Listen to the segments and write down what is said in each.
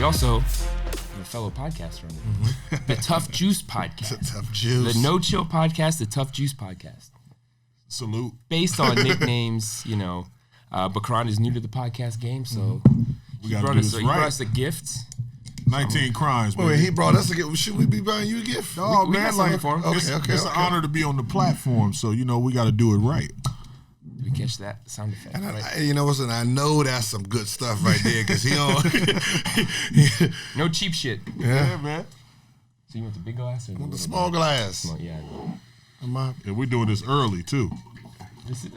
We also have a fellow podcaster on it. The Tough Juice Podcast. The Tough Juice. The No Chill Podcast, the Tough Juice Podcast. Salute. Based on nicknames, but Caron is new to the podcast game, so he brought us a gift. 19 crimes, Wait, he brought us a gift. Should we be buying you a gift? Oh, we man, got something for him. It's an honor to be on the platform, so, we got to do it right. Did we catch that sound effect? And Right? I know that's some good stuff right there, because he on. No cheap shit. Yeah, man. So you want the big glass or the small glass? Small, yeah. And we're doing this early, too. This is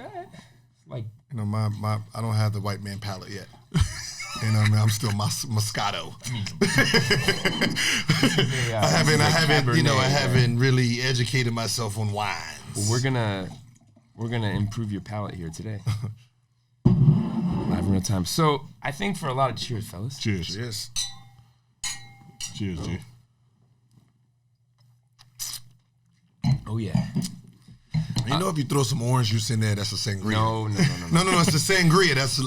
like I don't have the white man palate yet. I'm still Moscato. I haven't really educated myself on wines. Well, we're gonna improve your palate here today. Live real time. So I think for a lot of cheers, fellas. Cheers. Cheers. Cheers, G. Oh yeah. If you throw some orange juice in there, that's a sangria. No. No, it's a sangria. That's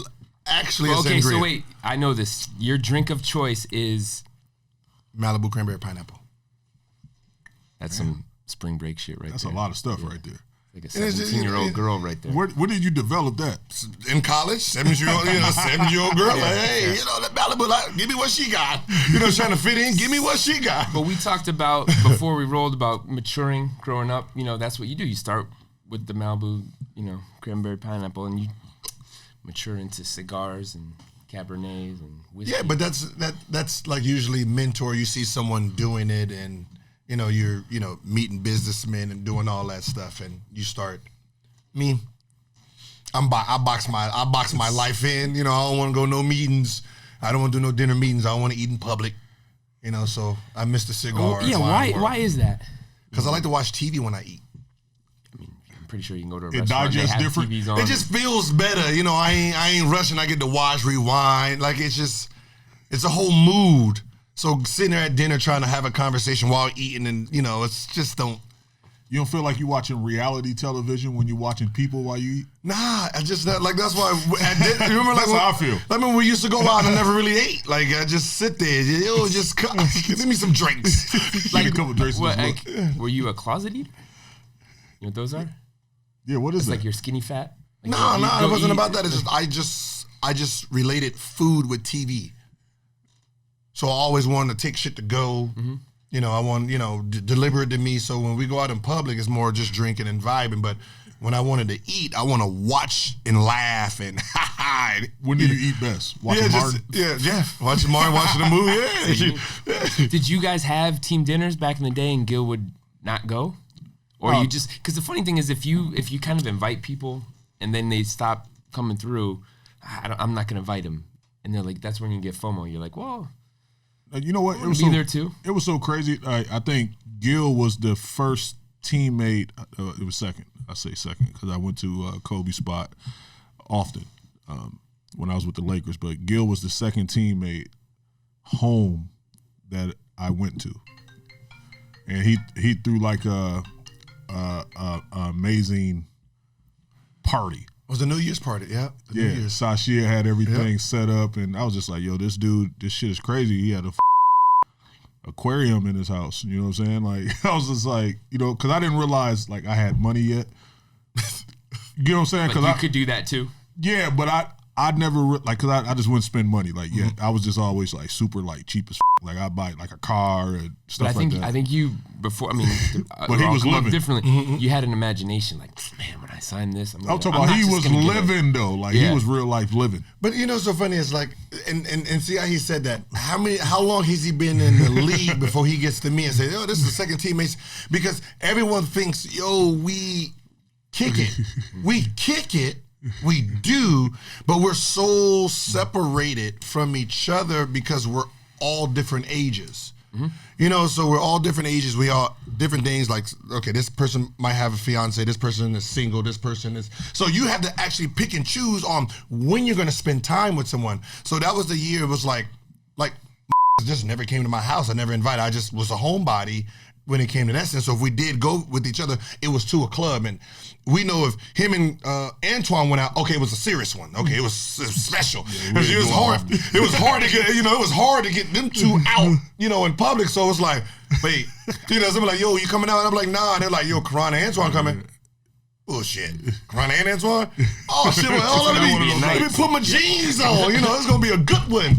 actually a sangria. Okay, so wait. I know this. Your drink of choice is Malibu cranberry pineapple. That's some spring break shit right That's there. a lot of stuff right there. Like a 17-year-old girl right there. Where did you develop that? In college, 7-year-old girl. That Malibu, give me what she got. Trying to fit in, give me what she got. But we talked about, before we rolled, about maturing, growing up. That's what you do. You start with the Malibu, cranberry pineapple, and you mature into cigars and Cabernets and whiskey. Yeah, but that's like usually mentor. You see someone doing it, and you're meeting businessmen and doing all that stuff, and you start. I box my life in. I don't want to go no meetings. I don't want to do no dinner meetings. I don't want to eat in public. So I miss the cigars. Oh, yeah, why is that? Because I like to watch TV when I eat. I'm pretty sure you can go to a It restaurant. digests they have different. TVs on. It just feels better. I ain't rushing. I get to watch, rewind. Like it's a whole mood. So sitting there at dinner trying to have a conversation while eating, and it's just don't. You don't feel like you're watching reality television when you're watching people while you eat? Nah, I just that's why. You remember That's how I feel. I mean, we used to go out and never really ate. Like I just sit there. Just give me some drinks. Like a couple drinks. Were you a closet eater? You know what those are? Yeah, what is It's that? like your skinny fat. Like No, it wasn't about that. It's just I just related food with TV. So I always wanted to take shit to go. Mm-hmm. I want, deliver it to me. So when we go out in public, it's more just drinking and vibing. But when I wanted to eat, I want to watch and laugh and When do you eat best? Watching Martin? Watching Martin, watching the movie. Yeah. Did you guys have team dinners back in the day and Gil would not go? Or you just, because the funny thing is if you kind of invite people and then they stop coming through, I'm not going to invite them. And they're like, that's when you get FOMO. You're like, well, you know what? It was there too. It was so crazy. I think Gil was the first teammate. It was second. I say second because I went to Kobe's spot often when I was with the Lakers. But Gil was the second teammate home that I went to, and he threw like a amazing party. It was the New Year's party, yeah. New Year's. Sashia had everything set up, and I was just like, yo, this shit is crazy. He had a aquarium in his house, you know what I'm saying? Like, I was just like, because I didn't realize, like, I had money yet. You know what I'm saying? Because you could do that too. Yeah, but I'd never, because I just wouldn't spend money. Like, I was just always, like, super, like, cheap as like, I'd buy, like, a car and stuff like that. I think you, before, but he was living. Differently. You had an imagination, like, man, when I sign this, I'm talking about he was living, though. Like, he was real life living. But, so funny, it's like, and see how he said that. How long has he been in the league before he gets to me and say, this is the second teammates? Because everyone thinks, we kick it. We kick it. We do, but we're so separated from each other because we're all different ages. Mm-hmm. So we're all different ages. We all different things. Like, okay, this person might have a fiance. This person is single. This person is. So you have to actually pick and choose on when you're going to spend time with someone. So that was the year. It was like just never came to my house. I never invited. I just was a homebody. when it came to that sense. So if we did go with each other, it was to a club. And we know if him and Antoine went out, okay, it was a serious one. Okay, it was special. It was hard. It was hard to get, it was hard to get them two out, in public. So it's like, wait, somebody like, yo, you coming out? And I'm like, nah. And they're like, yo, Caron and Antoine coming. Oh shit, Caron and Antoine? Oh shit, well, let me put my jeans on, it's gonna be a good one.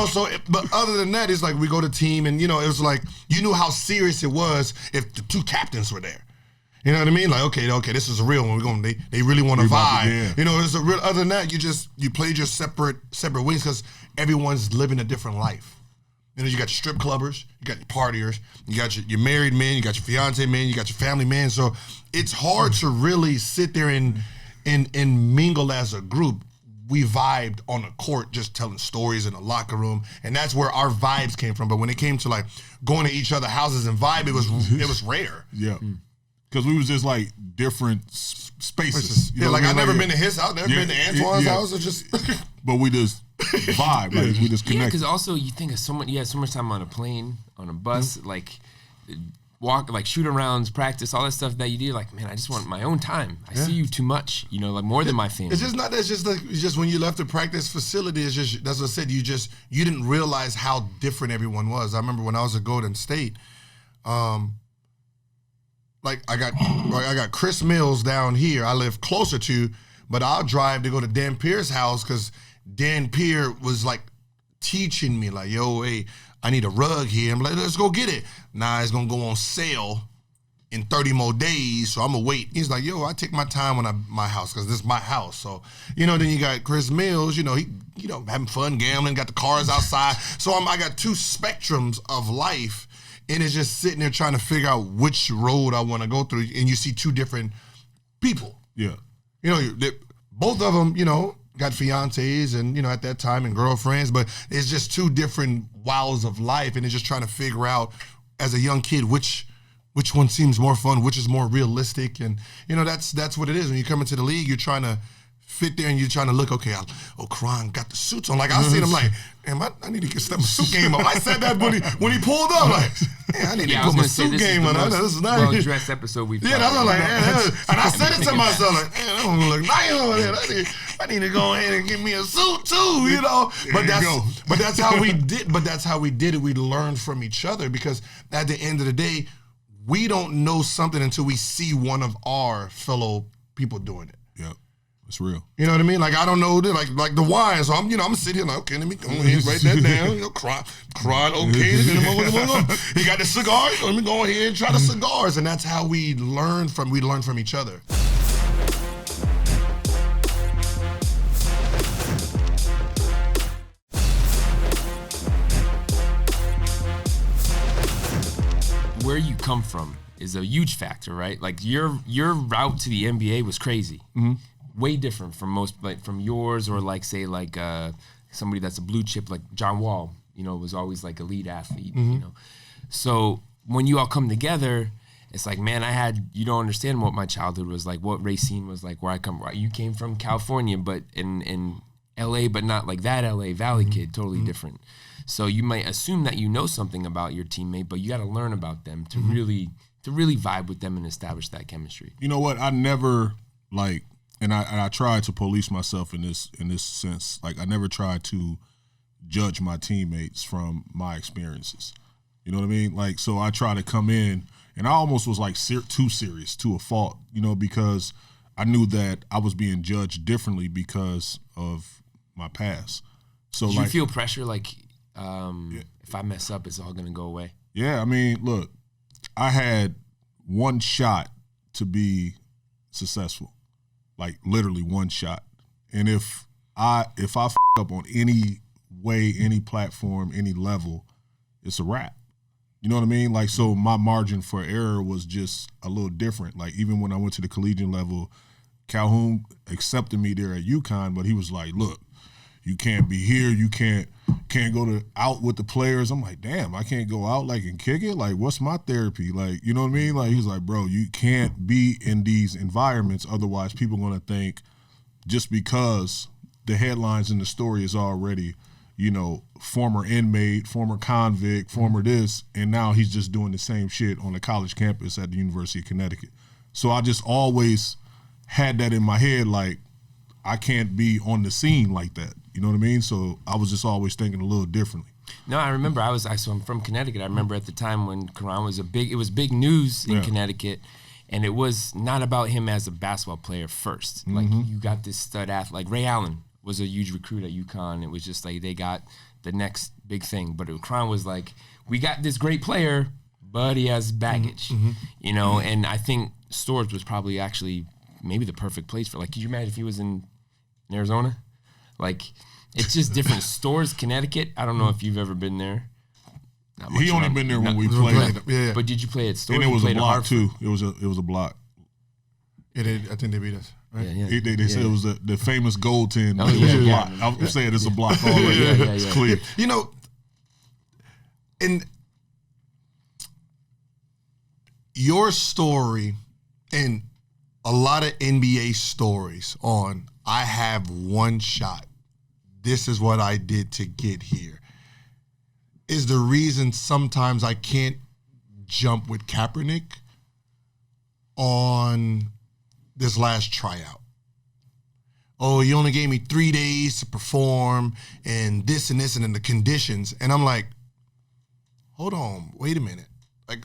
So, but other than that, it's like we go to team and, it was like, you knew how serious it was if the two captains were there. You know what I mean? Like, okay, this is a real one. They really want to vibe. It's a real, other than that, you played your separate wings because everyone's living a different life. You got your strip clubbers, you got your partiers, you got your married men, you got your fiance men, you got your family men. So it's hard to really sit there and mingle as a group. We vibed on the court just telling stories in the locker room, and that's where our vibes came from. But when it came to like going to each other's houses and vibe, it was rare. Yeah. Because we was just like different spaces. Yeah, like I've never been to his house, never been to Antoine's house. Or just but we just vibe, like we just connect. Yeah, because also you think of so much time on a plane, on a bus, like walk, like shoot arounds, practice, all that stuff that you do. Like, man, I just want my own time. I see you too much, like more than my family. It's just not that. It's just when you left the practice facility. It's just that's what I said. You didn't realize how different everyone was. I remember when I was at Golden State. Like I got Chris Mills down here. I live closer to, but I'll drive to go to Dan Pierre's house because Dan Pierre was like teaching me like, yo, hey, I need a rug here. I'm like, let's go get it. Nah, it's gonna go on sale in 30 more days, so I'm gonna wait. He's like, yo, I take my time when my house because this is my house. So, then you got Chris Mills, he having fun gambling, got the cars outside. So I got two spectrums of life. And it's just sitting there trying to figure out which road I want to go through. And you see two different people. Yeah. Both of them, got fiancés and, at that time and girlfriends. But it's just two different wows of life. And it's just trying to figure out as a young kid which one seems more fun, which is more realistic. And, that's what it is. When you come into the league, you're trying to fit there and you're trying to look, okay, Caron got the suits on. Like, I see him like, damn, I need to get my suit game up. I said that when he pulled up, like, man, I need to put my suit game on. This is not well-dressed episode we've that's what I'm like, and I said it to myself, like, man, I don't look nice on it. I need to go ahead and get me a suit too, But that's how we did. But that's how we did it. We learned from each other because at the end of the day, we don't know something until we see one of our fellow people doing it. Yeah. It's real. You know what I mean? Like I don't know, like the wine. So I'm sitting here like, okay, let me go ahead and write that down. Caron, okay. He got the cigar. Let me go ahead and try the cigars, and that's how we learn from each other. Where you come from is a huge factor, right? Like your route to the NBA was crazy. Mm-hmm. Way different from most, like from yours or like say like somebody that's a blue chip like John Wall, was always like elite athlete, So when you all come together, it's like, man, you don't understand what my childhood was like, what Racine was like, where I come from. You came from California, but in LA, but not like that LA Valley kid, totally different. So you might assume that you know something about your teammate, but you got to learn about them to really vibe with them and establish that chemistry. You know what? I never like. And I tried to police myself in this sense. Like I never tried to judge my teammates from my experiences. You know what I mean? Like so I try to come in, and I almost was like too serious to a fault. Because I knew that I was being judged differently because of my past. So did you feel pressure like if I mess up, it's all gonna go away? Yeah, I mean, look, I had one shot to be successful. Like literally one shot. And if I f up on any way, any platform, any level, it's a wrap. You know what I mean? Like, so my margin for error was just a little different. Like even when I went to the collegiate level, Calhoun accepted me there at UConn, but he was like, look, you can't be here. You can't go out with the players. I'm like, damn, I can't go out like and kick it. Like, what's my therapy? Like, you know what I mean? Like, he's like, bro, you can't be in these environments. Otherwise, people are going to think just because the headlines in the story is already, former inmate, former convict, former this, and now he's just doing the same shit on a college campus at the University of Connecticut. So I just always had that in my head, like, I can't be on the scene like that. You know what I mean? So I was just always thinking a little differently. No, I remember so I'm from Connecticut. I remember at the time when Caron was it was big news in Connecticut, and it was not about him as a basketball player first. Like, you got this stud athlete, like Ray Allen was a huge recruit at UConn. It was just like they got the next big thing. But Caron was like, we got this great player, but he has baggage, and I think Storrs was probably actually maybe the perfect place for, like, could you imagine if he was in Arizona? Like, it's just different. Storrs, Connecticut, I don't know if you've ever been there. He only been there when we played. Yeah. But did you play at Storrs? And it was a block too. It was a block. I think they beat us. Right? Yeah. They said it was the famous goaltend. Oh, it was a block. Yeah. I'm saying it's a block already. It's clear. In your story and a lot of NBA stories on, I have one shot, this is what I did to get here, is the reason sometimes I can't jump with Kaepernick on this last tryout. Oh, you only gave me 3 days to perform and this and this and then the conditions. And I'm like, hold on, wait a minute. Like,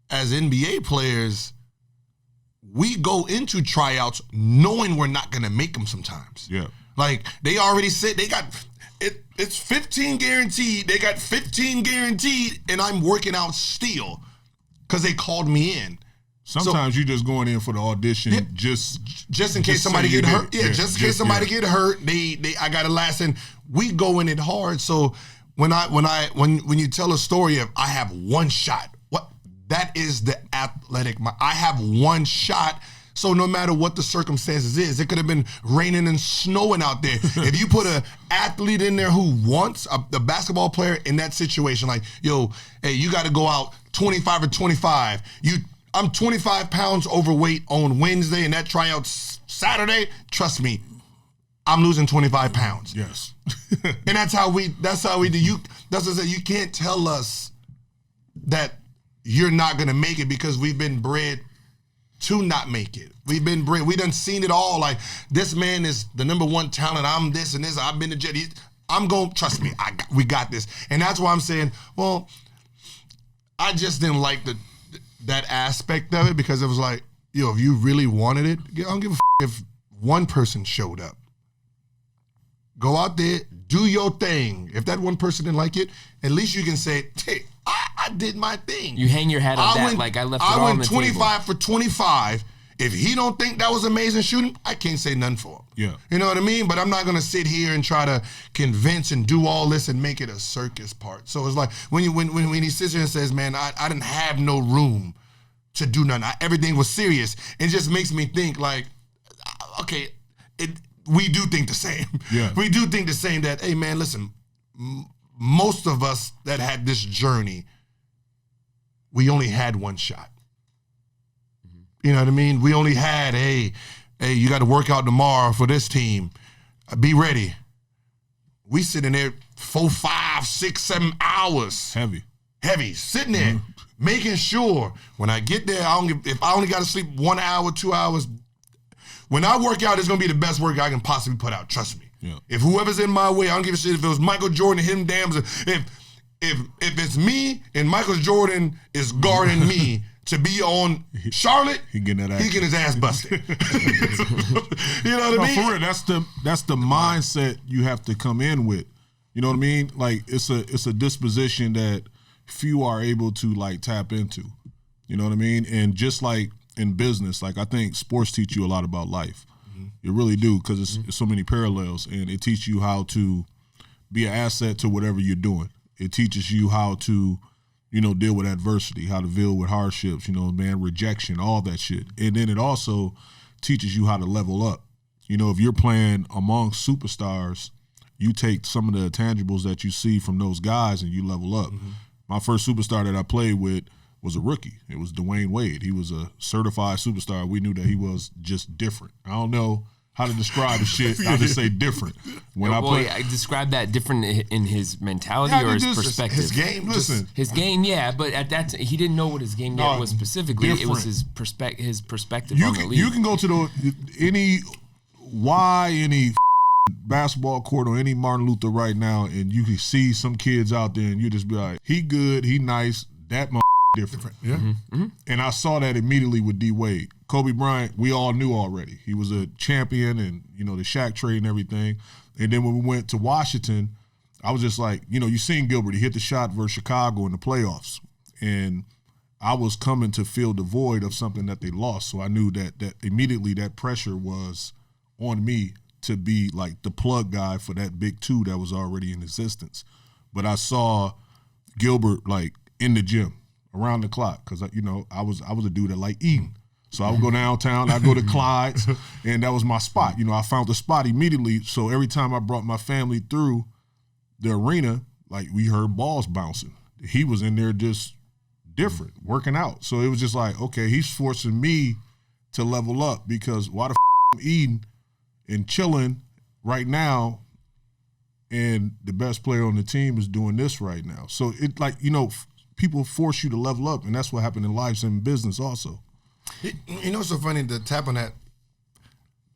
as NBA players, we go into tryouts knowing we're not going to make them sometimes. Yeah. Like, they already said they got it. It's 15 guaranteed. They got 15 guaranteed, and I'm working out still because they called me in. Sometimes you just going in for the audition, just in case somebody get hurt. Yeah, just in case somebody get hurt. I got to last in. We go in it hard. So when you tell a story of I have one shot, that is the athletic. I have one shot. So no matter what the circumstances is, it could have been raining and snowing out there. If you put an athlete in there who wants the basketball player in that situation, like, yo, hey, you got to go out 25 or 25. I'm 25 pounds overweight on Wednesday, and that tryout's Saturday. Trust me, I'm losing 25 pounds. Yes. And that's how we do. That's what I said. You can't tell us that you're not gonna make it because we've been bred to not make it. We've been bred. We done seen it all. Like, this man is the number one talent. I'm this and this. I've been the Jet. I'm going. Trust me. We got this. And that's why I'm saying, well, I just didn't like that aspect of it because it was like, yo, if you really wanted it, I don't give a if one person showed up. Go out there, do your thing. If that one person didn't like it, at least you can say, hey, I did my thing. You hang your hat on that, like I left it all on the table. I went 25 for 25. If he don't think that was amazing shooting, I can't say nothing for him. Yeah. You know what I mean? But I'm not going to sit here and try to convince and do all this and make it a circus part. So it's like when he sits here and says, man, I didn't have no room to do nothing. Everything was serious. It just makes me think like, okay, we do think the same. Yeah. We do think the same that, hey, man, listen, most of us that had this journey, we only had one shot. You know what I mean? We only had, hey, you got to work out tomorrow for this team. Be ready. We sitting there 4, 5, 6, 7 hours. Heavy. Sitting there, making sure when I get there, if I only got to sleep 1 hour, 2 hours, when I work out, it's going to be the best work I can possibly put out. Trust me. Yeah. If whoever's in my way, I don't give a shit if it was Michael Jordan, him dams. If it's me and Michael Jordan is guarding me to be on Charlotte, he getting his ass busted. You know what I mean? For real, that's the mindset you have to come in with. You know what I mean? Like, it's a disposition that few are able to like tap into. You know what I mean? And just like in business, like I think sports teach you a lot about life. You really do, because it's so many parallels, and it teaches you how to be an asset to whatever you're doing. It teaches you how to, deal with adversity, how to deal with hardships, rejection, all that shit. And then it also teaches you how to level up. If you're playing among superstars, you take some of the tangibles that you see from those guys and you level up. My first superstar that I played with was a rookie. It was Dwayne Wade. He was a certified superstar. We knew that he was just different. I don't know how to describe the shit. I just say different. When I describe that different in his mentality or his perspective. His game. Listen, his game, yeah, but at that he didn't know what his game was specifically. Different. It was his perspective on the league. You can go to any basketball court or any Martin Luther right now, and you can see some kids out there, and you just be like, he good, he nice, that different. Yeah. Mm-hmm. And I saw that immediately with D Wade. Kobe Bryant, we all knew already. He was a champion, and the Shaq trade and everything. And then when we went to Washington, I was just like, you seen Gilbert. He hit the shot versus Chicago in the playoffs, and I was coming to fill the void of something that they lost. So I knew that immediately that pressure was on me to be like the plug guy for that big two that was already in existence. But I saw Gilbert like in the gym around the clock because I was a dude that liked eating. So I would go downtown, I'd go to Clyde's, and that was my spot. I found the spot immediately. So every time I brought my family through the arena, like we heard balls bouncing. He was in there just different, working out. So it was just like, okay, he's forcing me to level up because why the I'm eating and chilling right now, and the best player on the team is doing this right now. So it people force you to level up, and that's what happened in life and business also. What's so funny to tap on that?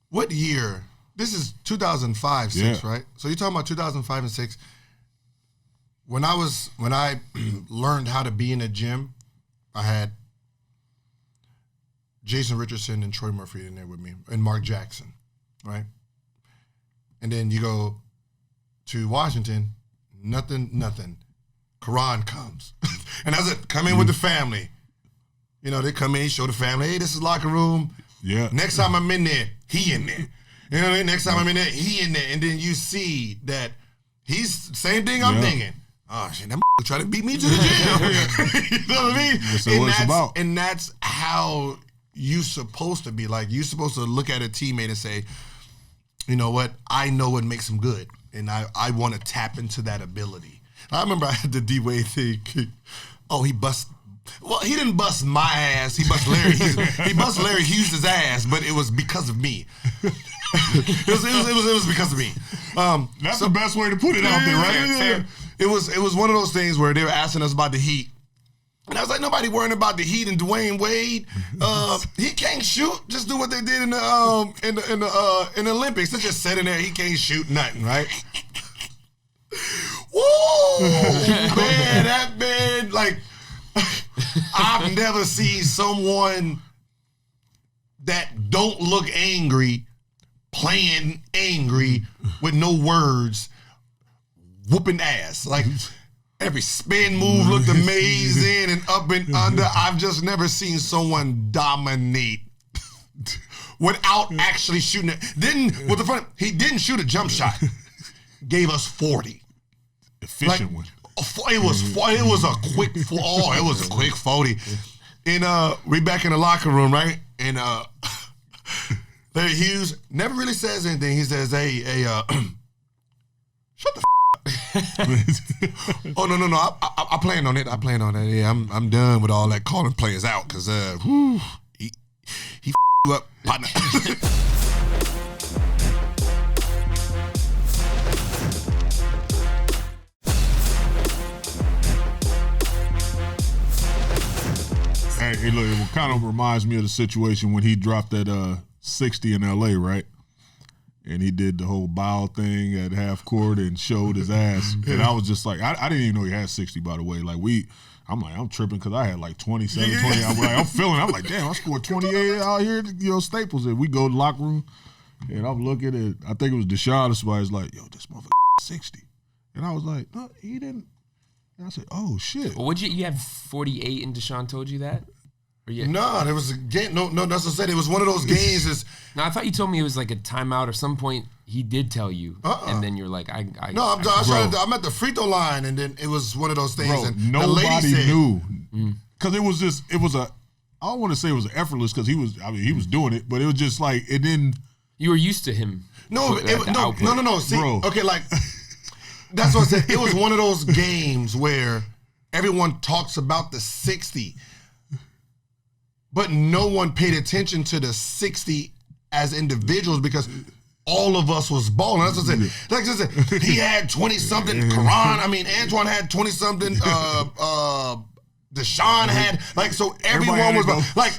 What year? This is 2005, 6, right? So you're talking about 2005 and 6. When I learned how to be in a gym, I had Jason Richardson and Troy Murphy in there with me, and Mark Jackson. Right? And then you go to Washington, nothing. Caron comes. And I said, come in with the family. They come in, show the family, hey, this is locker room. Yeah. Next time I'm in there, he in there. You know what I mean? Next time I'm in there, he in there. And then you see that he's same thing I'm thinking. Oh, shit, that try to beat me to the gym. You know what I mean? That's what it's about. And that's how you supposed to be. Like, you're supposed to look at a teammate and say, you know what? I know what makes him good, and I want to tap into that ability. I remember I had the D-Wade thing. Oh, he bust. Well, he didn't bust my ass. He bust Larry. He bust Larry Hughes' ass, but it was because of me. it was because of me. That's the best way to put it out there, right? Fair. It was one of those things where they were asking us about the Heat. And I was like, nobody worrying about the Heat and Dwayne Wade. He can't shoot. Just do what they did in the Olympics. They just sat in there. He can't shoot nothing, right? Woo, man, that man, like, I've never seen someone that don't look angry, playing angry with no words, whooping ass. Like, every spin move looked amazing and up and under. I've just never seen someone dominate without actually shooting it. He didn't shoot a jump shot. Gave us 40. Efficient one. It was a quick 40. And we back in the locker room, right? And Larry Hughes never really says anything. He says, hey, shut the Oh, no. I plan on it. Yeah, I'm done with all that calling players out because he you up, partner. Hey, look, it kind of reminds me of the situation when he dropped that 60 in L.A., right? And he did the whole bow thing at half court and showed his ass. And I was just like, I didn't even know he had 60, by the way. Like, I'm tripping because I had like 27, 20. I'm like, damn, I scored 28 out here at Staples. And we go to the locker room, and I'm looking at, I think it was Deshaun or somebody's like, yo, this motherfucker 60. And I was like, no, he didn't. And I said, oh, shit. Well, you have 48 and Deshaun told you that? No, there was a game. No, that's what I said. It was one of those games. No, I thought you told me it was like a timeout or some point. He did tell you, and then you're like, I'm at the free throw line, and then it was one of those things. Bro, and nobody knew because it was I don't want to say it was effortless because he was doing it, but it was just like it didn't. You were used to him. No. See, bro. Okay, like that's what I said. It was one of those games where everyone talks about the 60. But no one paid attention to the 60 as individuals because all of us was balling. That's what I said. Like I said, he had 20-something. Caron, Antoine had 20-something. Deshaun had, like, so everyone was, like,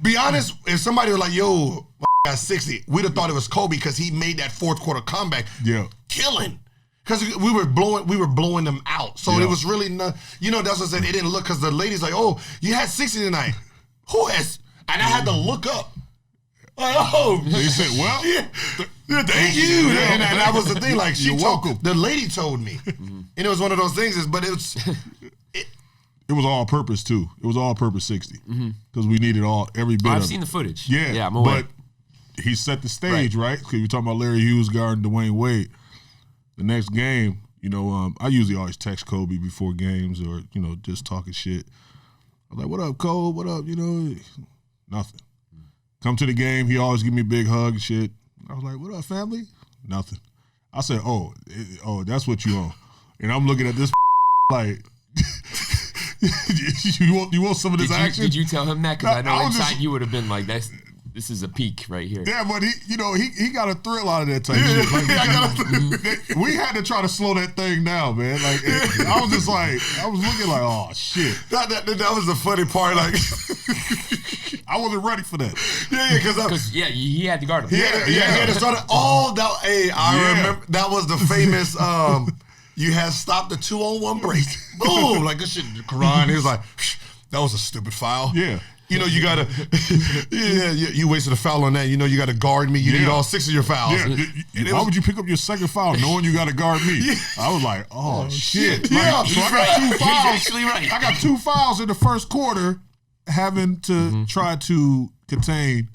be honest, if somebody was like, yo, got 60, we'd have thought it was Kobe because he made that fourth quarter comeback. Yeah. Killing. Because we were blowing them out. So it was really not, that's what I said. It didn't look, because the ladies like, oh, you had 60 tonight. Who has, and I had to look up. Like, oh, they said, well, thank you. And that was the thing. Like, You're welcome. The lady told me. And it was one of those things, but it was all purpose too. It was all purpose 60 because we needed every bit of it. I've seen the footage. Yeah, I'm aware. But he set the stage, right? Because we're talking about Larry Hughes guarding Dwayne Wade. The next game, I usually always text Kobe before games or, just talking shit. I was like, what up, Cole? What up? Nothing. Come to the game, he always give me a big hug and shit. I was like, what up, family? Nothing. I said, oh, that's what you on. And I'm looking at this like, you want some of this action? Did you tell him that? Because I know inside just, you would have been like, this is a peak right here. Yeah, but he got a thrill out of that type of shit. Like, we had to try to slow that thing down, man. Like, I was looking like, oh shit. That was the funny part. Like, I wasn't ready for that. Because he had to guard him. He had to start it all down. Hey, I remember that was the famous. You had stopped the 2-on-1 break. Boom, like this shit. Caron, he was like, that was a stupid foul. Yeah. You gotta, you wasted a foul on that. You gotta guard me. You need all 6 of your fouls. Yeah. Why would you pick up your second foul knowing you gotta guard me? I was like, oh shit. Like, so I got 2 fouls. He's actually right. I got 2 fouls in the first quarter, having to try to contain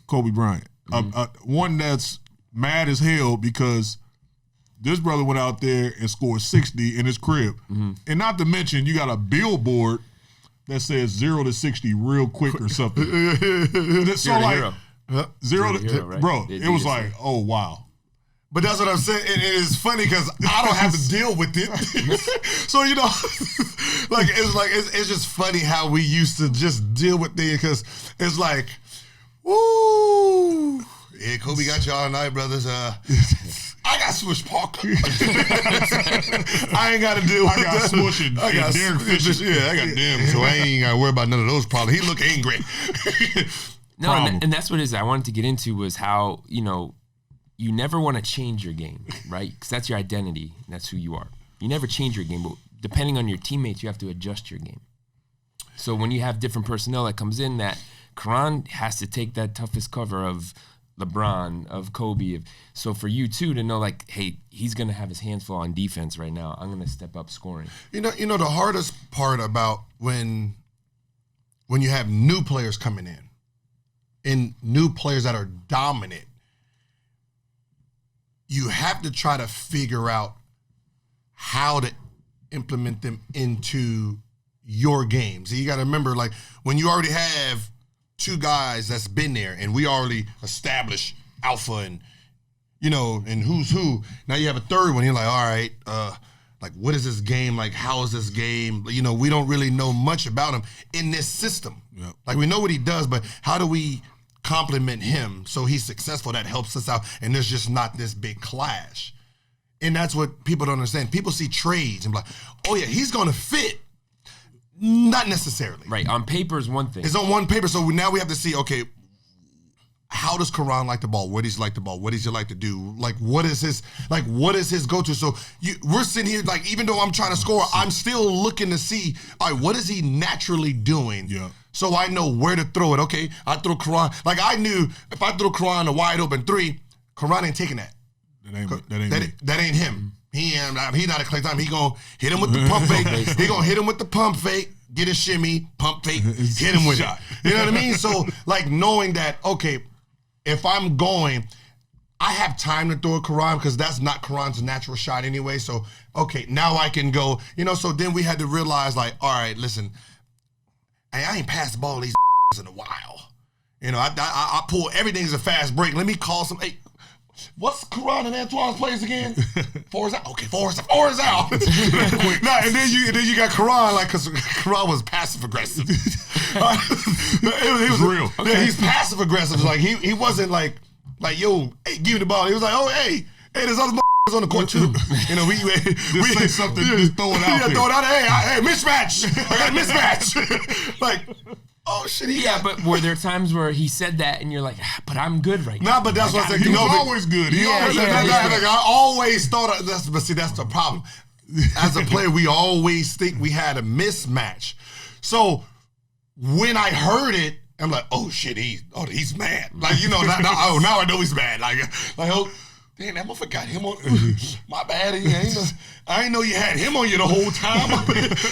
Kobe Bryant. One that's mad as hell because this brother went out there and scored 60 in his crib. And not to mention, you got a billboard that says 0 to 60 real quick or something. So like, right? Bro, it was like, oh wow. But that's what I'm saying. And it is funny because I don't have to deal with it. So, like, it's just funny how we used to just deal with things because it's like, woo, yeah, Kobe got you all night, brothers. I got Swish Parker. I ain't got to deal with that. I got Swish and Derek Fisher. Yeah, I got them. So I ain't got to worry about none of those problems. He look angry. No, and that's what it is. I wanted to get into was how, you never want to change your game, right? Because that's your identity. And that's who you are. You never change your game, but depending on your teammates, you have to adjust your game. So when you have different personnel that comes in, that Caron has to take that toughest cover of LeBron, of Kobe. So for you too to know, like, hey, he's gonna have his hands full on defense right now. I'm gonna step up scoring. The hardest part about when you have new players coming in and new players that are dominant, you have to try to figure out how to implement them into your game. So you got to remember, like, when you already have 2 guys that's been there and we already established alpha and, and who's who. Now you have a third one. You're like, all right, like, what is this game? Like, how is this game? We don't really know much about him in this system. Yep. Like, we know what he does, but how do we compliment him so he's successful? That helps us out. And there's just not this big clash. And that's what people don't understand. People see trades and be like, oh yeah, he's going to fit. Not necessarily. Right. On paper is one thing. It's on one paper. So now we have to see, okay, how does Caron like the ball? What does he like the ball? What does he like to do? Like, what is his go-to? So we're sitting here, like, even though I'm trying to score, I'm still looking to see, all right, what is he naturally doing? Yeah. So I know where to throw it. Okay, I throw Caron. Like, I knew if I throw Caron a wide open 3, Caron ain't taking that. That ain't him. He not a clay time. He gonna hit him with the pump fake. He gonna hit him with the pump fake, get a shimmy, pump fake, hit him with it. You know what I mean? So, like, knowing that, okay, if I'm going, I have time to throw a Caron because that's not Caron's natural shot anyway. So, okay, now I can go. So then we had to realize, like, all right, listen, I ain't passed the ball to these in a while. I pull everything as a fast break. Let me call some. Hey, what's Caron and Antoine's plays again? 4 is out. Okay, 4 is out. And then you got Caron, like, because Caron was passive aggressive. He was real. Yeah, he's passive aggressive. Like, he wasn't like Like, yo, hey, give me the ball. He was like, oh, hey, there's other on the court too. You know, we say something, just throw it out there. Throw it out there. Hey, mismatch. I got a mismatch. Like, oh shit, but were there times where he said that and you're like, but I'm good right now? Nah, but that's what I said. He was always good. I always thought, but see, that's the problem. As a player, we always think we had a mismatch. So when I heard it, I'm like, oh shit, he's mad. Like, you know, now I know he's mad. Like, oh, damn, that motherfucker got him on. My bad. I ain't know you had him on you the whole time.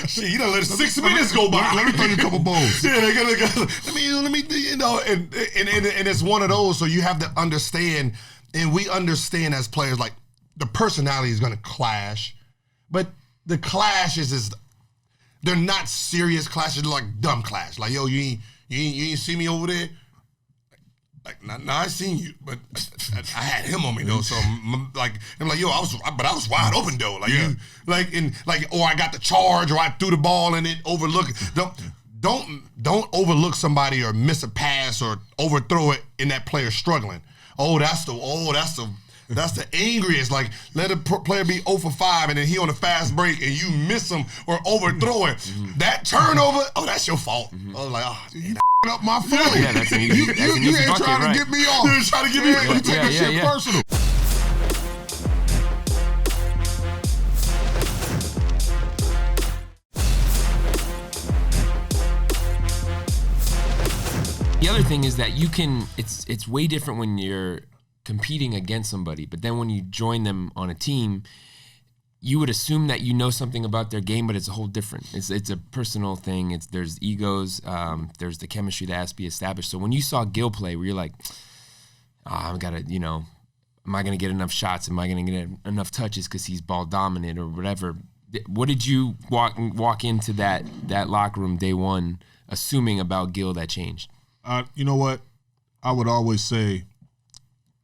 Shit, you done let 6 minutes go by. Let me throw you a couple balls. Yeah, let me, you know, and it's one of those. So you have to understand, and we understand as players, like the personality is going to clash, but the clashes is, they're not serious clashes. They're like dumb clash. Like, yo, you ain't see me over there. Like, nah, I seen you, but I had him on me though. So I'm like, yo, I was wide open though. Like, or I got the charge, or I threw the ball and it overlooked. Don't overlook somebody or miss a pass or overthrow it in that player struggling. That's the angriest. Like, let a player be 0 for 5 and then he on a fast break and you miss him or overthrow it. That turnover, that's your fault. I was like, up my flow. Yeah, that's an easy, you ain't trying to get me off. You're trying to get me off. You take that shit personal. The other thing is that it's way different when you're competing against somebody, but then when you join them on a team, you would assume that you know something about their game, but it's a whole different. It's a personal thing. There's egos. There's the chemistry that has to be established. So when you saw Gil play, where you're like, am I gonna get enough shots? Am I gonna get enough touches because he's ball dominant or whatever? What did you walk into that locker room day one assuming about Gil that changed? You know what? I would always say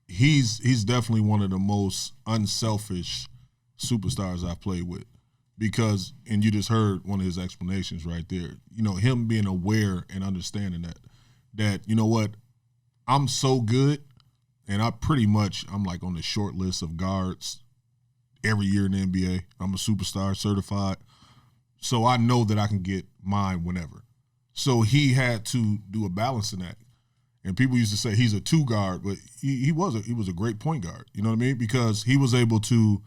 he's definitely one of the most unselfish superstars I've played with, because, and you just heard one of his explanations right there, you know, him being aware and understanding that, you know what, I'm so good, and I'm like on the short list of guards every year in the NBA. I'm a superstar certified. So I know that I can get mine whenever. So he had to do a balancing act. And people used to say he's a 2 guard, but he was a great point guard. You know what I mean? Because he was able to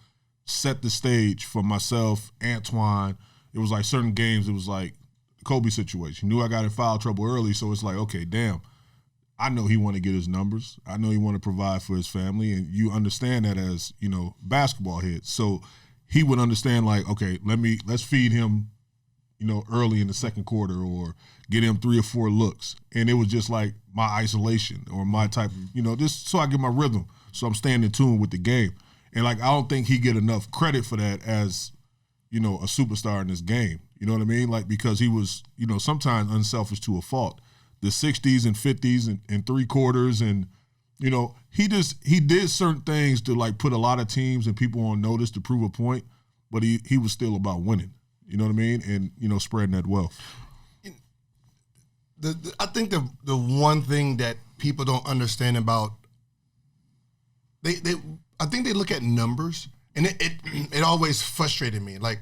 set the stage for myself, Antoine. It was like certain games, it was like Kobe situation. Knew I got in foul trouble early, so it's like, okay, damn, I know he want to get his numbers. I know he want to provide for his family, and you understand that as, you know, basketball heads. So he would understand, like, okay, let's feed him, you know, early in the second quarter, or get him 3 or 4 looks. And it was just like my isolation or my type, you know, just so I get my rhythm, so I'm staying in tune with the game. And, like, I don't think he get enough credit for that as, you know, a superstar in this game. You know what I mean? Like, because he was, you know, sometimes unselfish to a fault. The 60s and 50s and 3 quarters, and, you know, he did certain things to, like, put a lot of teams and people on notice to prove a point, but he was still about winning. You know what I mean? And, you know, spreading that wealth. I think the one thing that people don't understand about, I think they look at numbers, and it always frustrated me. Like,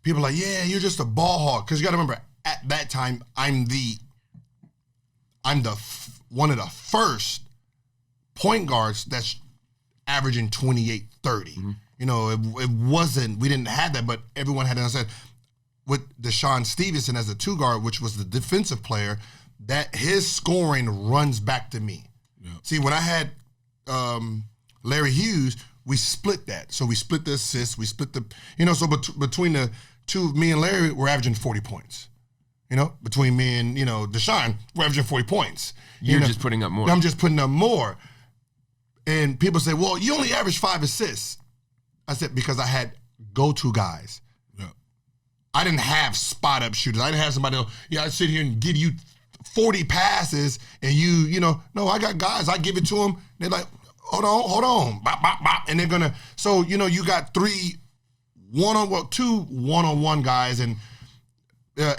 people are like, yeah, you're just a ball hawk. Because you got to remember, at that time, I'm one of the first point guards that's averaging 28, 30. Mm-hmm. You know, it wasn't, we didn't have that, but everyone had to understand, with Deshaun Stevenson as a 2 guard, which was the defensive player, that his scoring runs back to me. Yeah. See, when I had Larry Hughes, we split that. So we split the assists, we split the, you know, so between the two, me and Larry, we're averaging 40 points. You know, between me and, you know, Deshaun, we're averaging 40 points. You're just putting up more. I'm just putting up more. And people say, well, you only average 5 assists. I said, because I had go-to guys. Yeah. I didn't have spot-up shooters. I didn't have somebody else, I'd sit here and give you 40 passes, and you know, no, I got guys, I give it to them, they're like, hold on, bop, bop, bop, and they're gonna, so, you know, you got 2 one-on-one guys, and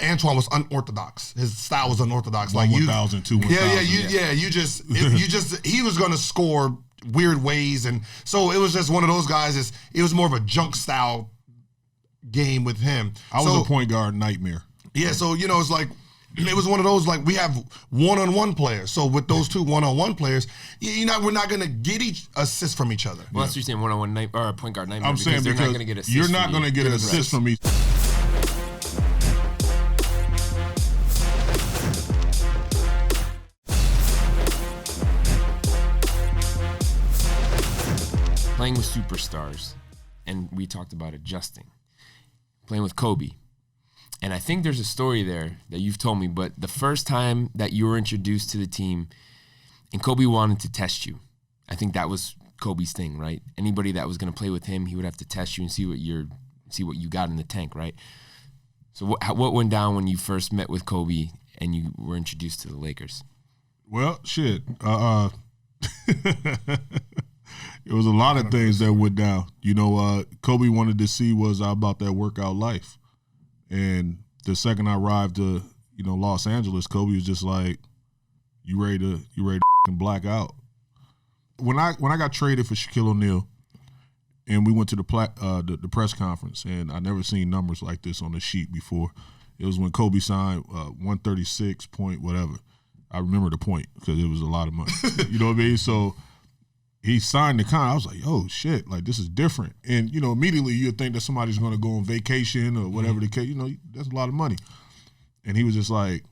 Antoine was unorthodox. His style was unorthodox. 1,000, 2,000. You just, he was gonna score weird ways, and so it was just one of those guys. It was more of a junk style game with him. I was a point guard nightmare. Yeah, so it's like it was one of those, like, we have one-on-one players. So with those two one-on-one players, we're not gonna get each assist from each other. Well, that's what you're saying, one-on-one night or a point guard nightmare. I'm saying they're not gonna get assists. You're not gonna get an assist from me. Playing with superstars, and we talked about adjusting. Playing with Kobe. And I think there's a story there that you've told me, but the first time that you were introduced to the team and Kobe wanted to test you, I think that was Kobe's thing, right? Anybody that was going to play with him, he would have to test you and see what you got in the tank, right? So what went down when you first met with Kobe and you were introduced to the Lakers? Well, shit. It was a lot of things that went down. Kobe wanted to see was I about that workout life. And the second I arrived to, Los Angeles, Kobe was just like, you ready to black out. When I got traded for Shaquille O'Neal and we went to the press conference, and I never seen numbers like this on the sheet before. It was when Kobe signed 136 point whatever. I remember the point because it was a lot of money. You know what I mean? So he signed the contract. I was like, oh, shit, like, this is different. And, immediately you'd think that somebody's going to go on vacation or whatever the case. That's a lot of money. And he was just like,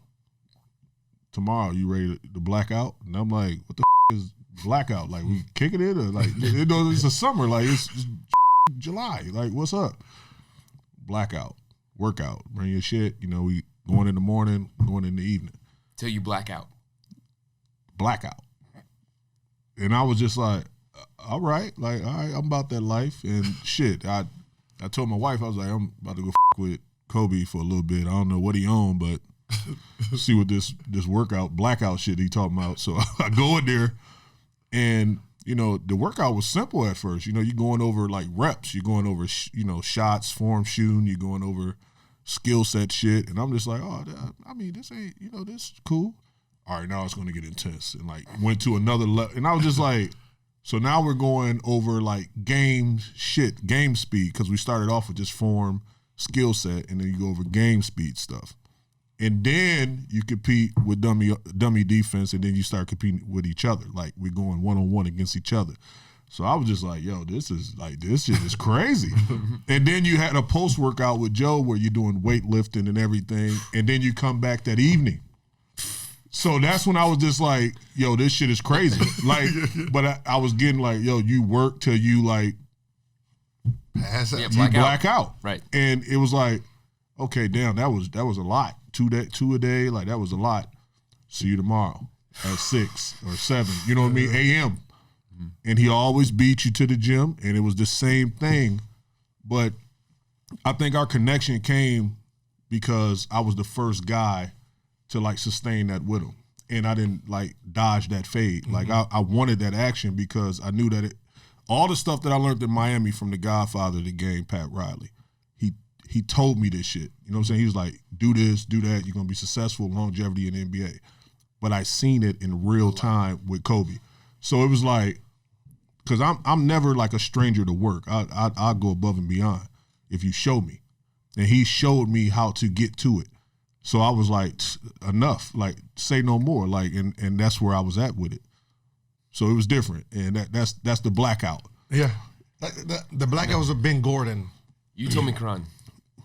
tomorrow, you ready to black out? And I'm like, what the is blackout? Like, we kicking it? Or like, it's a summer. Like, it's July. Like, what's up? Blackout. Workout. Bring your shit. We going in the morning, going in the evening. Till you black out. Blackout. And I was just like, all right, I'm about that life. And shit, I told my wife, I was like, I'm about to go with Kobe for a little bit. I don't know what he owned, but see what this workout, blackout shit he talking about. So I go in there, and, the workout was simple at first. You're going over, like, reps. You're going over, shots, form shooting. You're going over skill set shit. And I'm just like, oh, this ain't, this is cool. All right, now it's going to get intense, and like went to another level. And I was just like, so now we're going over like game speed, because we started off with just form, skill set, and then you go over game speed stuff. And then you compete with dummy defense, and then you start competing with each other. Like, we're going one-on-one against each other. So I was just like, yo, this shit is crazy. And then you had a post-workout with Joe where you're doing weightlifting and everything, and then you come back that evening. So that's when I was just like, yo, this shit is crazy. Like, but I was getting like, yo, you work till you like, black out. Right. And it was like, okay, damn, that was a lot. Two a day, like, that was a lot. See you tomorrow at 6 or 7, you know what I mean, a.m. And he always beat you to the gym, and it was the same thing. But I think our connection came because I was the first guy to like sustain that with him. And I didn't like dodge that fade. Like, I wanted that action because I knew that all the stuff that I learned in Miami from the godfather of the game, Pat Riley, he told me this shit. You know what I'm saying? He was like, do this, do that. You're going to be successful, longevity in the NBA. But I seen it in real time with Kobe. So it was like, because I'm never like a stranger to work. I'll go above and beyond if you show me. And he showed me how to get to it. So I was like, enough, like, say no more. Like, and that's where I was at with it. So it was different. And that's the blackout. Yeah. The blackout was with Ben Gordon. You told me, Caron.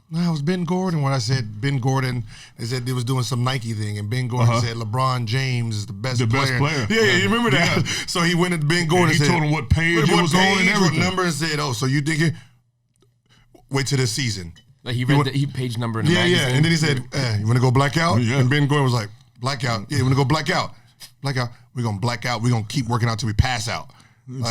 No, it was Ben Gordon. When I said Ben Gordon, they said they was doing some Nike thing, and Ben Gordon said LeBron James is the best player. Yeah, you remember that? Yeah. So he went to Ben Gordon and he said, told him what page it was on and everything. What number, and said, oh, so you think wait till this season. Like, he read the page number in the magazine. Yeah, and then he said, you want to go blackout? Yeah. And Ben Gordon was like, blackout? Yeah, you want to go blackout? Blackout. We're going to black out. We're going to keep working out till we pass out. Yeah.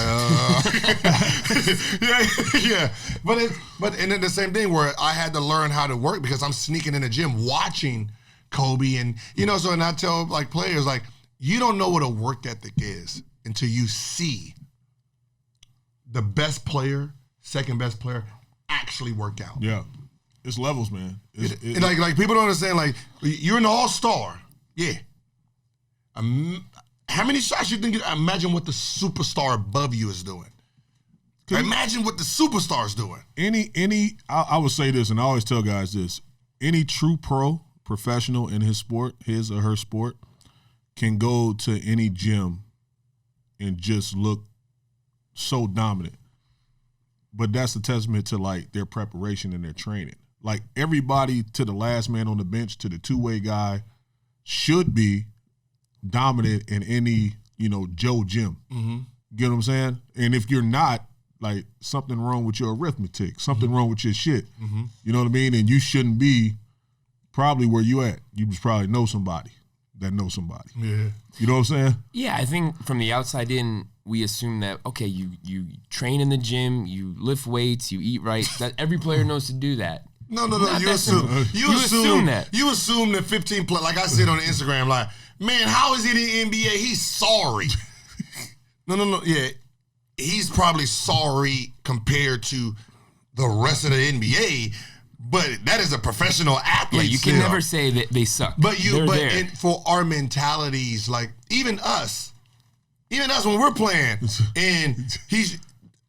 But and then the same thing where I had to learn how to work because I'm sneaking in the gym watching Kobe, and so, and I tell like players, like, you don't know what a work ethic is until you see the best player, second best player actually work out. Yeah. It's levels, man. And like people don't understand, like, you're an all-star. Yeah. how many shots you think? Imagine what the superstar above you is doing. Imagine what the superstar is doing. I would say this, and I always tell guys this: any true professional in his sport, his or her sport, can go to any gym and just look so dominant. But that's a testament to like their preparation and their training. Like everybody, to the last man on the bench, to the two-way guy, should be dominant in any, Joe gym. Mm-hmm. You know what I'm saying? And if you're not, like, something wrong with your arithmetic, something wrong with your shit. Mm-hmm. You know what I mean? And you shouldn't be probably where you at. You just probably know somebody that knows somebody. Yeah. You know what I'm saying? Yeah, I think from the outside in, we assume that, okay, you train in the gym, you lift weights, you eat right. That every player knows to do that. No. You assume that. You assume that 15 plus, like I said on Instagram, like, man, how is he in the NBA? He's sorry. No. Yeah. He's probably sorry compared to the rest of the NBA, but that is a professional athlete. Yeah, you can never say that they suck. But for our mentalities, like even us when we're playing, and he's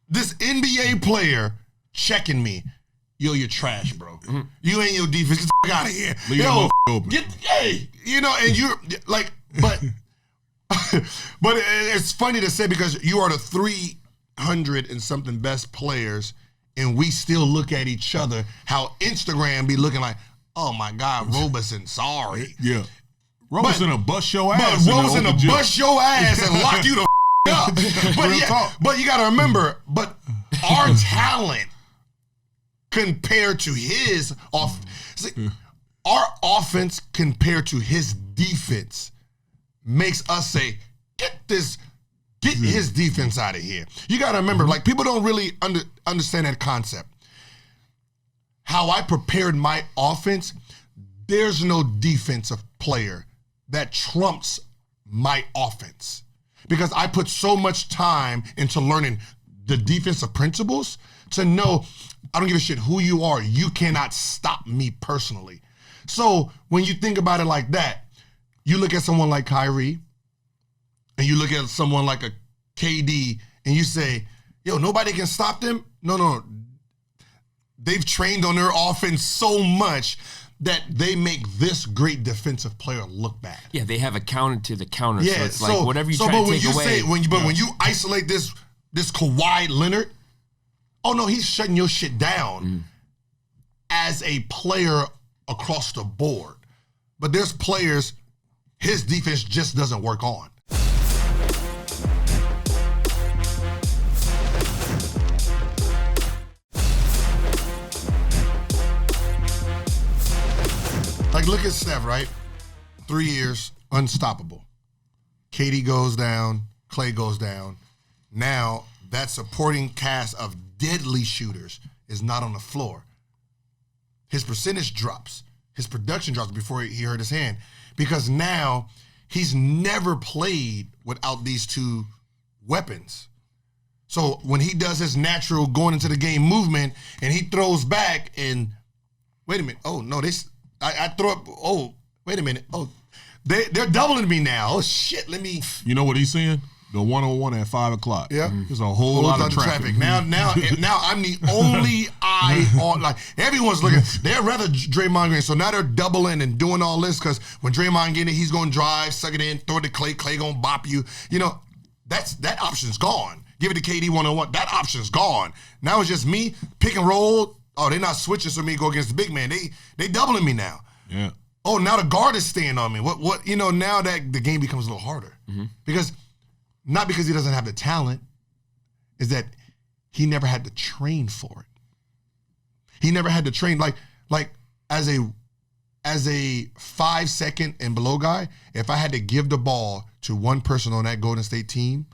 this NBA player checking me. Yo, you're trash, bro. Mm-hmm. You ain't your defense. Get the fuck out of here. Leave Yo, open. And you're like, but it's funny to say because you are the 300 and something best players, and we still look at each other how Instagram be looking like, oh my God, Robeson, sorry. Yeah. Robeson will bust your ass. But Robeson will bust your ass and lock you the up. But you got to remember, our talent compared to his our offense compared to his defense makes us say, get his defense out of here. You got to remember, like, people don't really understand that concept. How I prepared my offense, there's no defensive player that trumps my offense because I put so much time into learning the defensive principles to know I don't give a shit who you are. You cannot stop me personally. So when you think about it like that, you look at someone like Kyrie and you look at someone like a KD and you say, yo, nobody can stop them? No. They've trained on their offense so much that they make this great defensive player look bad. Yeah, they have a counter to the counter. Yeah, so it's like whatever you try to take away. When you isolate this Kawhi Leonard, oh no, he's shutting your shit down as a player across the board. But there's players his defense just doesn't work on. Like, look at Steph, right? 3 years, unstoppable. KD goes down, Clay goes down. Now, that supporting cast of deadly shooters is not on the floor. His percentage drops. His production drops before he hurt his hand. Because now, he's never played without these two weapons. So, when he does his natural going into the game movement, and he throws back, and, wait a minute, oh, no, I throw up, oh, wait a minute, oh, they're doubling me now. Oh, shit, let me. You know what he's saying? The 1-on-1 at 5 o'clock. Yeah. There's a whole lot of traffic. Now I'm the only eye on, like, everyone's looking. They'd rather Draymond Green. So now they're doubling and doing all this because when Draymond get it, he's going to drive, suck it in, throw it to Clay. Clay going to bop you. You know, that option's gone. Give it to KD 1-on-1. That option's gone. Now it's just me, pick and roll. Oh, they're not switching so me go against the big man. They doubling me now. Yeah. Oh, now the guard is staying on me. What? You know, now that the game becomes a little harder. Mm-hmm. Not because he doesn't have the talent, is that he never had to train for it. He never had to train like as a 5 second and below guy, if I had to give the ball to one person on that Golden State team,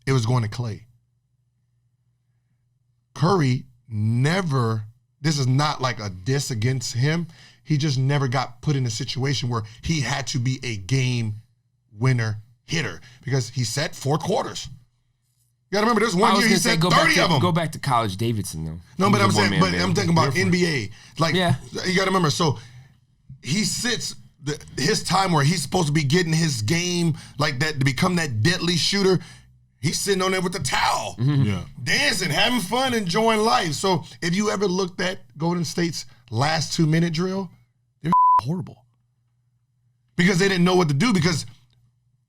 it was going to Clay. Curry never, this is not like a diss against him. He just never got put in a situation where he had to be a game winner hitter because he set 4 quarters. You gotta remember, there's one year he set 30 of them. Go back to college Davidson though. No, but I'm saying, I'm thinking about NBA. Like, yeah. You gotta remember, so he sits his time where he's supposed to be getting his game like that to become that deadly shooter, he's sitting on there with the towel, dancing, having fun, enjoying life. So if you ever looked at Golden State's last 2-minute drill, they're horrible because they didn't know what to do. Because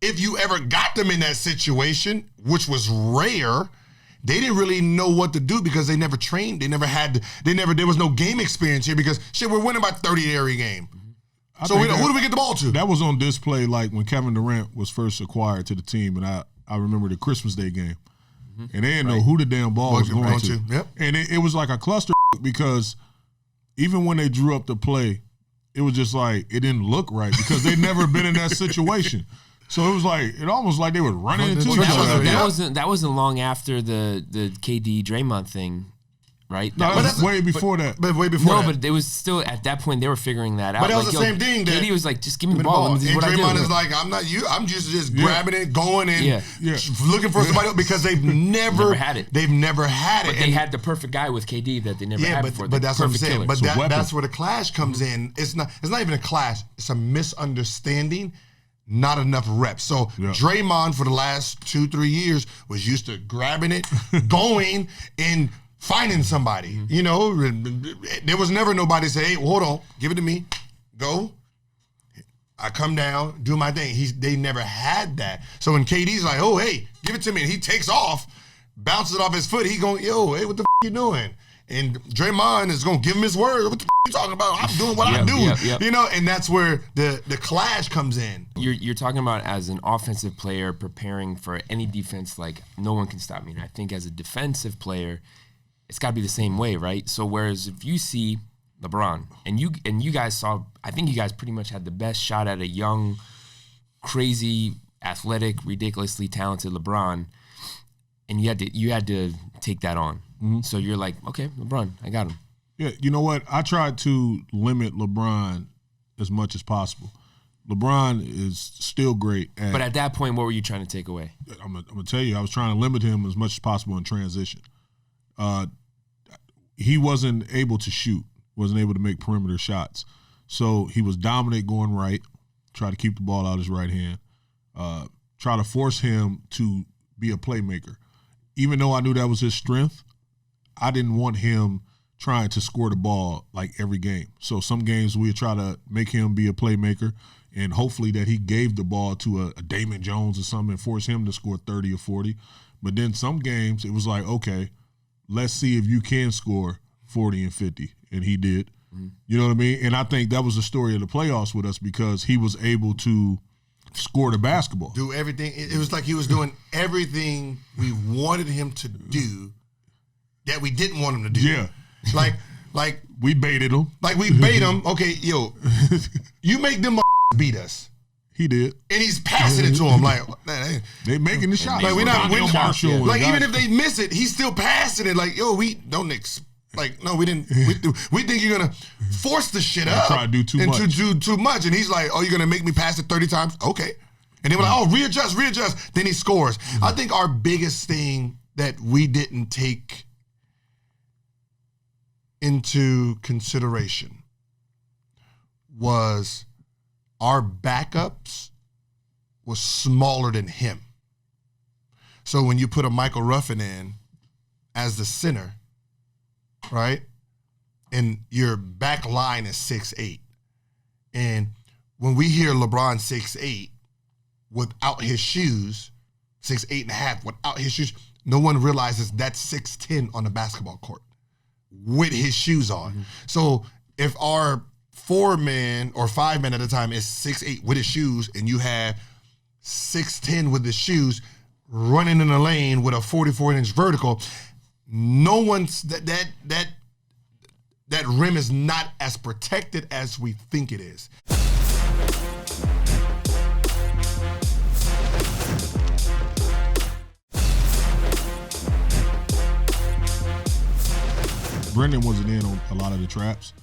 if you ever got them in that situation, which was rare, they didn't really know what to do because they never trained. There was no game experience here because shit, we're winning by 30 every game. So who do we get the ball to? That was on display like when Kevin Durant was first acquired to the team, and I remember the Christmas Day game. And they didn't know who the damn ball was going to. Yep. And it was like a cluster because even when they drew up the play, it was just like it didn't look right because they'd never been in that situation. So it was like it almost like they were running into each other. That wasn't long after the KD Draymond thing, right? No, that was way before that. But way before that. No, but it was still at that point they were figuring that out. But that was the same thing. KD was like, just give me the ball. And Draymond is like, I'm not you. I'm just grabbing it, going and looking for somebody else because they've never had it. They've never had it. But they had the perfect guy with KD that they never had before. But that's what I'm saying. Killer. But that's where the clash comes in. It's not even a clash. It's a misunderstanding. Not enough reps. So Draymond for the last 2-3 years was used to grabbing it, going and finding somebody. You know, there was never nobody say, "Hey, hold on, give it to me, go." I come down, do my thing. They never had that. So when KD's like, "Oh, hey, give it to me," and he takes off, bounces it off his foot. He going, "Yo, hey, what the you doing?" And Draymond is gonna give him his word. What the you talking about? I'm doing what I do. You know, and that's where the clash comes in. You're talking about as an offensive player preparing for any defense, like no one can stop me. And I think as a defensive player, it's got to be the same way, right? So whereas if you see LeBron and you guys saw, I think you guys pretty much had the best shot at a young, crazy, athletic, ridiculously talented LeBron, and you had to take that on. So you're like, okay, LeBron, I got him. Yeah, you know what? I tried to limit LeBron as much as possible. LeBron is still great. But at that point, what were you trying to take away? I'm gonna tell you, I was trying to limit him as much as possible in transition. He wasn't able to shoot, wasn't able to make perimeter shots. So he was dominant going right, try to keep the ball out of his right hand, try to force him to be a playmaker. Even though I knew that was his strength, I didn't want him trying to score the ball like every game. So some games we'd try to make him be a playmaker and hopefully that he gave the ball to a Damon Jones or something and force him to score 30 or 40. But then some games it was like, okay, let's see if you can score 40 and 50. And he did. You know what I mean? And I think that was the story of the playoffs with us because he was able to score the basketball. Do everything. It was like he was doing everything we wanted him to do that we didn't want him to do. Yeah. Like we baited him. Like we bait him. Okay, yo, you make them beat us. He did. And he's passing it to him. Like, man, they making the shot. Like, we're not winning. Like, even guys. if they miss it, he's still passing it. Like, yo, we don't no, we didn't. We think you're gonna force the shit up. Try to do too much. Do too much. And he's like, oh, you're gonna make me pass it 30 times? Okay. And then we're like, oh, readjust. Then he scores. I think our biggest thing that we didn't take into consideration was our backups was smaller than him. So when you put a Michael Ruffin in as the center, right, and your back line is 6'8", and when we hear LeBron 6'8", without his shoes, 6'8.5" without his shoes, no one realizes that's 6'10" on the basketball court with his shoes on. So if our 4-man or 5-man at a time is 6'8" with his shoes, and you have 6'10" with his shoes running in the lane with a 44-inch vertical, no one's that rim is not as protected as we think it is. Brendan wasn't in on a lot of the traps,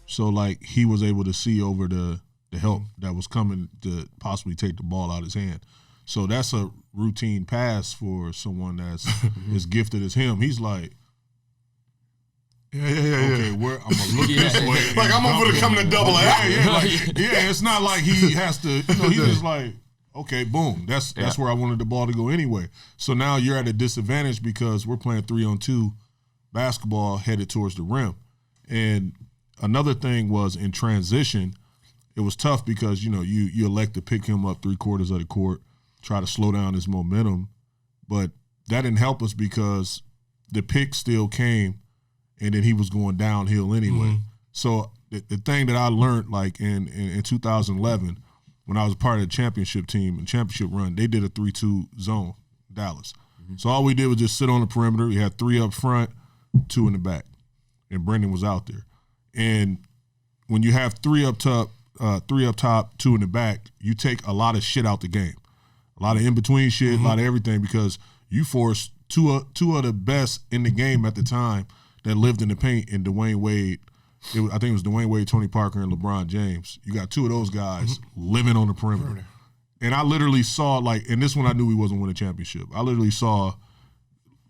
so like he was able to see over the help that was coming to possibly take the ball out of his hand. So that's a routine pass for someone that's as gifted as him. He's like, Yeah. Okay, I'm gonna look this way. Like I'm over to come to double A. Yeah. It's not like he has to. He's just like, okay, boom. That's where I wanted the ball to go anyway. So now you're at a disadvantage because we're playing 3-on-2 basketball headed towards the rim. And another thing was in transition, it was tough because you elect to pick him up 3/4 of the court, try to slow down his momentum, but that didn't help us because the pick still came, and then he was going downhill anyway. So the thing that I learned, like in 2011, when I was part of the championship team and championship run, they did a 3-2 zone, Dallas. So all we did was just sit on the perimeter. We had 3 up front, 2 in the back, and Brendan was out there. And when you have 3 up top, 2 in the back, you take a lot of shit out the game, a lot of in between shit, a lot of everything, because you force two of the best in the game at the time that lived in the paint, and Dwayne Wade. I think it was Dwayne Wade, Tony Parker, and LeBron James. You got 2 of those guys living on the perimeter. And I literally saw, and this one I knew he wasn't winning a championship. I literally saw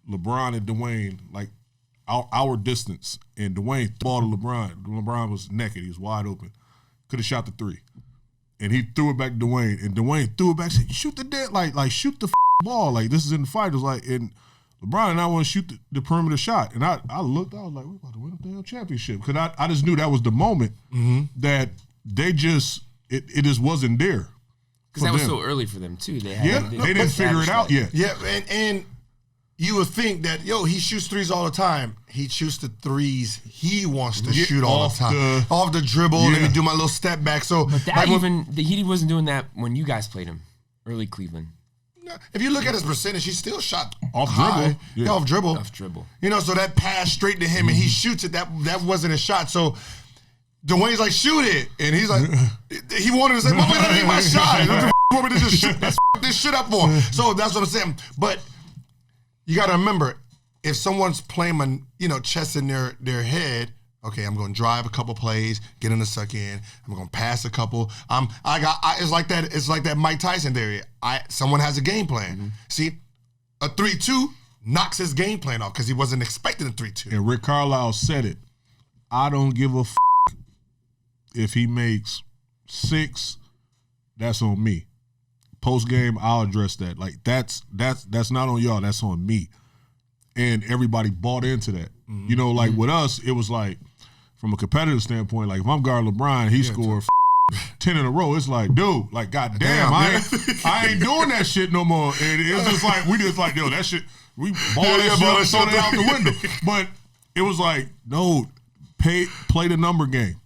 LeBron and Dwayne, our distance, and Dwayne threw the ball to LeBron. LeBron was naked. He was wide open. Could have shot the 3. And he threw it back to Dwayne, and Dwayne threw it back, said, shoot the dead, shoot the ball. This is in the finals. And LeBron and I want to shoot the perimeter shot. And I looked, I was like, we're about to win a damn championship. Because I just knew that was the moment that they just, it just wasn't there. Because that was so early for them, too. They didn't figure it out yet. Yeah, and you would think that, he shoots threes all the time. He shoots the threes he wants to shoot all the time. Off the dribble, let me do my little step back. So, but he wasn't doing that when you guys played him, early Cleveland. If you look at his percentage, he still shot off high. dribble. Yeah. Off dribble. Off dribble. So that pass straight to him, and he shoots it. That wasn't a shot. So Dwayne's like, shoot it. And he's like, he wanted to say, well, that ain't my shot. What the f*** want me to just shoot this shit up for? So that's what I'm saying. But you got to remember, if someone's playing, chess in their head, okay, I'm going to drive a couple plays, get in the suck in. I'm going to pass a couple. It's like that. It's like that Mike Tyson theory. Someone has a game plan. See, a 3-2 knocks his game plan off because he wasn't expecting a 3-2. And Rick Carlisle said it. I don't give a if he makes 6. That's on me. Post game, I'll address that. That's not on y'all. That's on me. And everybody bought into that. With us, it was from a competitive standpoint, if I'm guarding LeBron, he scored 10 in a row. It's like, dude, goddamn, I ain't doing that shit no more. And it's just yo, that shit, we ball that shit, throw it out the window. But it was no, play the number game.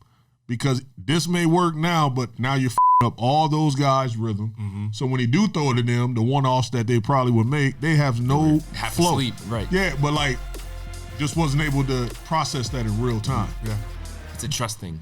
Because this may work now, but now you're up all those guys' rhythm. So when he do throw it to them, the one-offs that they probably would make, they have no flow. To sleep, right. Yeah, but just wasn't able to process that in real time. Yeah. It's a trust thing.